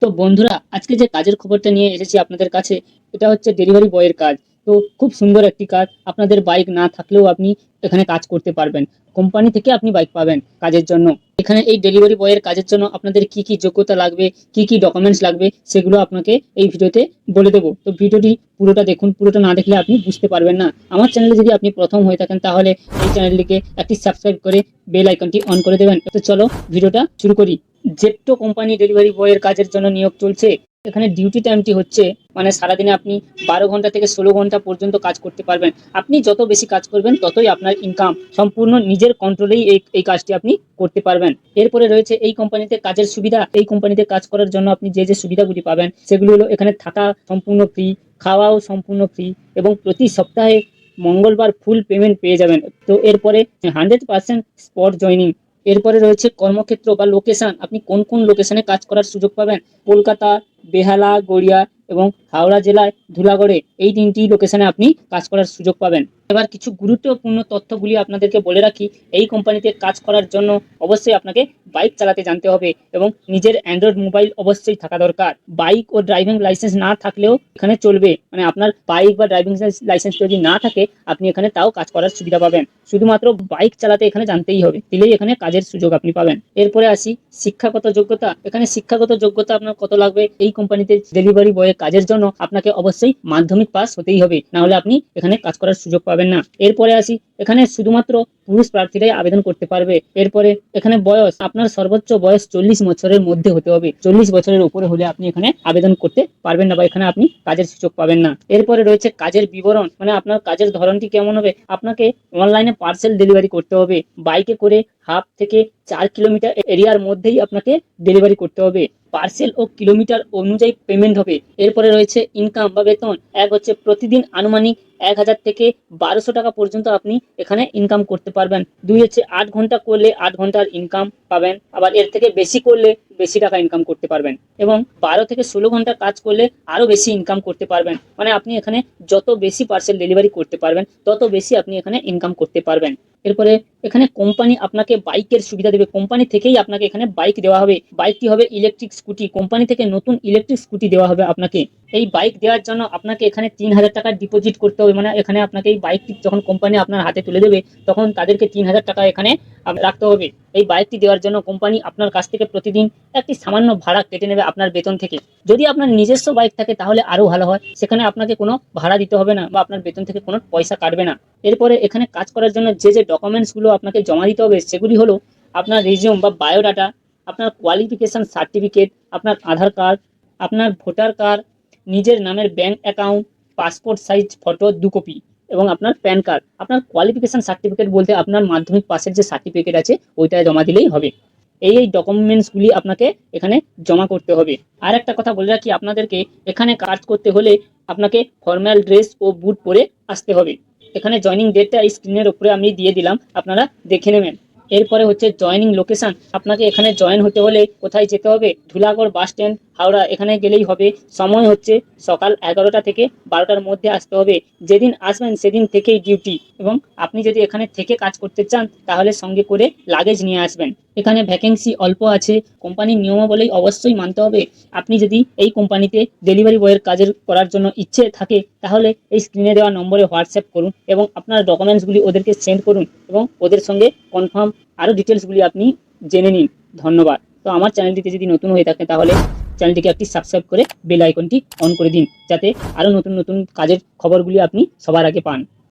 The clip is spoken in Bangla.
তো বন্ধুরা, আজকে যে কাজের খবরটা নিয়ে এসেছি আপনাদের কাছে, এটা হচ্ছে ডেলিভারি বয়ের কাজ। তো খুব সুন্দর একটি কাজ। আপনাদের বাইক না থাকলেও আপনি এখানে কাজ করতে পারবেন। কোম্পানি থেকে আপনি বাইক পাবেন কাজের জন্য। এখানে এই ডেলিভারি বয়ের কাজের জন্য আপনাদের কি কি যোগ্যতা লাগবে, কি কি ডকুমেন্টস লাগবে, সেগুলো আপনাকে এই ভিডিওতে বলে দেবো। তো ভিডিওটি পুরোটা দেখুন, পুরোটা না দেখলে আপনি বুঝতে পারবেন না। আমার চ্যানেলে যদি আপনি প্রথম হয়ে থাকেন তাহলে এই চ্যানেলটিকে একটি সাবস্ক্রাইব করে বেল আইকনটি অন করে দেবেন। তো চলো ভিডিওটা শুরু করি। জেপটো কোম্পানি ডেলিভারি বয়ের কাজের জন্য নিয়োগ চলছে। এখানে ডিউটি টাইমটি হচ্ছে, মানে সারাদিনে আপনি 12 ঘন্টা থেকে 16 ঘন্টা পর্যন্ত কাজ করতে পারবেন। আপনি যত বেশি কাজ করবেন ততই আপনার ইনকাম। সম্পূর্ণ নিজের কন্ট্রোলেই এই কাজটি আপনি করতে পারবেন। এরপরে রয়েছে এই কোম্পানিতে কাজের সুবিধা। এই কোম্পানিতে কাজ করার জন্য আপনি যে যে সুবিধাগুলি পাবেন সেগুলি হলো, এখানে থাকা সম্পূর্ণ ফ্রি, খাওয়াও সম্পূর্ণ ফ্রি, এবং প্রতি সপ্তাহে মঙ্গলবার ফুল পেমেন্ট পেয়ে যাবেন। তো এরপরে 100% স্পট জয়নিং। এরপরে রয়েছে কর্মক্ষেত্র বা লোকেশন। আপনি কোন কোন লোকেশনে কাজ করার সুযোগ পাবেন: কলকাতা, বেহালা, গড়িয়া এবং হাওড়া জেলায় ধুলাগড়ে, এই তিনটি লোকেশনে আপনি কাজ করার সুযোগ পাবেন। এবার কিছু গুরুত্বপূর্ণ তথ্যগুলি আপনাদেরকে বলে রাখি। এই কোম্পানিতে কাজ করার জন্য অবশ্যই আপনাকে বাইক চালাতে জানতে হবে এবং নিজের অ্যান্ড্রয়েড মোবাইল অবশ্যই থাকা দরকার। বাইক ও ড্রাইভিং লাইসেন্স না থাকলেও এখানে চলবে, মানে আপনার বাইক বা ড্রাইভিং লাইসেন্স যদি না থাকে আপনি এখানে তাও কাজ করার সুবিধা পাবেন। শুধুমাত্র বাইক চালাতে এখানে জানতেই হবে, দিলেই এখানে কাজের সুযোগ আপনি পাবেন। এরপরে আসি শিক্ষাগত যোগ্যতা। এখানে শিক্ষাগত যোগ্যতা আপনার কত লাগবে? এই কোম্পানিতে ডেলিভারি বয়ের কাজের জন্য আপনাকে অবশ্যই মাধ্যমিক পাস হতেই হবে, না হলে আপনি এখানে কাজ করার সুযোগ পাবেন না। এরপরে আসি, এখানে শুধুমাত্র পুরুষ প্রার্থীরাই আবেদন করতে পারবে। এরপরে এখানে বয়স, আপনার সর্বোচ্চ বয়স 40 বছরের মধ্যে হতে হবে। 40 বছরের উপরে হলে আপনি এখানে আবেদন করতে পারবেন না বা এখানে আপনি কাজের সুযোগ পাবেন না। এরপরে রয়েছে কাজের বিবরণ, মানে আপনার কাজের ধরনটি কেমন হবে। আপনাকে অনলাইনে পার্সেল ডেলিভারি করতে হবে। বাইকে করে হাফ থেকে 4 কিলোমিটার এরিয়ার মধ্যেই আপনাকে ডেলিভারি করতে হবে। পার্সেল ও কিলোমিটার অনুযায়ী পেমেন্ট হবে। এরপরে রয়েছে ইনকাম বা বেতন। এক হচ্ছে প্রতিদিন আনুমানিক 1000 থেকে 1200 টাকা পর্যন্ত আপনি এখানে ইনকাম করতে পারবেন। দুই হচ্ছে 8 ঘন্টা করলে 8 ঘন্টার ইনকাম পাবেন, আবার এর থেকে বেশি করলে বেশি টাকা ইনকাম করতে পারবেন, এবং 12 থেকে 16 ঘন্টা কাজ করলে আরো বেশি ইনকাম করতে পারবেন। মানে আপনি এখানে যত বেশি পার্সেল ডেলিভারি করতে পারবেন তত বেশি আপনি এখানে ইনকাম করতে পারবেন। এরপরে এখানে কোম্পানি আপনাকে বাইকের সুবিধা দেবে। কোম্পানি থেকেই আপনাকে এখানে বাইক দেওয়া হবে। বাইকটি হবে ইলেকট্রিক স্কুটি। কোম্পানি থেকে নতুন ইলেকট্রিক স্কুটি দেওয়া হবে আপনাকে। এই বাইক দেওয়ার জন্য আপনাকে এখানে 3000 টাকা ডিপোজিট করতে হবে। মানে এখানে আপনাকে এই বাইকটি যখন কোম্পানি আপনার হাতে তুলে দেবে তখন তাদেরকে 3000 টাকা এখানে রাখতে হবে। এই বাইকটি দেওয়ার জন্য কোম্পানি আপনার কাছ থেকে প্রতিদিন একটি সামান্য ভাড়া কেটে নেবে আপনার বেতন থেকে। যদি আপনার নিজস্ব বাইক থাকে তাহলে আরো ভালো হয়, সেখানে আপনাকে কোনো ভাড়া দিতে হবে না বা আপনার বেতন থেকে কোনো পয়সা কাটবে না। এরপরে এখানে কাজ করার জন্য যে যে ডকুমেন্টসগুলো আপনাকে জমা দিতে হবে সেগুলি হলো আপনার রিজিউম বা বায়োডাটা, আপনার কোয়ালিফিকেশন সার্টিফিকেট, আপনার আধার কার্ড, আপনার ভোটার কার্ড, নিজের নামের bank account, passport size photo 2 copy, এবং আপনার প্যান কার্ড। আপনার কোয়ালিফিকেশন সার্টিফিকেট বলতে আপনার মাধ্যমিক পাসের যে সার্টিফিকেট আছে ওইটা জমা দিলেই হবে। এই ডকুমেন্টসগুলি আপনাকে এখানে জমা করতে হবে। আর একটা কথা বলে রাখি আপনাদেরকে, এখানে কাজ করতে হলে আপনাকে ফর্মাল ড্রেস ও বুট পরে আসতে হবে। এখানে জয়নিং ডেটটা এই স্ক্রিনের উপরে আমি দিয়ে দিলাম, আপনারা দেখে নেবেন। এরপরে হচ্ছে জয়নিং লোকেশন। আপনাকে এখানে জয়েন হতে হলে কোথায় যেতে হবে? ধুলাগড় বাস স্ট্যান্ড, হাওড়া, এখানে গেলেই হবে। সময় হচ্ছে সকাল 11টা থেকে 12টার মধ্যে আসতে হবে। যেদিন আসবেন সেদিন থেকেই ডিউটি, এবং আপনি যদি এখানে থেকে কাজ করতে চান তাহলে সঙ্গে করে লাগেজ নিয়ে আসবেন। এখানে ভ্যাকেন্সি অল্প আছে, কোম্পানির নিয়মাবলী অবশ্যই মানতে হবে। আপনি যদি এই কোম্পানিতে ডেলিভারি বয়ের কাজের করার জন্য ইচ্ছে থাকে তাহলে এই স্ক্রিনে দেওয়া নম্বরে হোয়াটসঅ্যাপ করুন এবং আপনার ডকুমেন্টসগুলি ওদেরকে সেন্ড করুন এবং ওদের সঙ্গে কনফার্ম আরও ডিটেলসগুলি আপনি জেনে নিন। ধন্যবাদ। তো আমার চ্যানেলটিতে যদি নতুন হয়ে থাকে তাহলে চ্যানেলটিকে একটি সাবস্ক্রাইব করে বেল আইকনটি অন করে দিন, যাতে আরও নতুন নতুন কাজের খবরগুলি আপনি সবার আগে পান।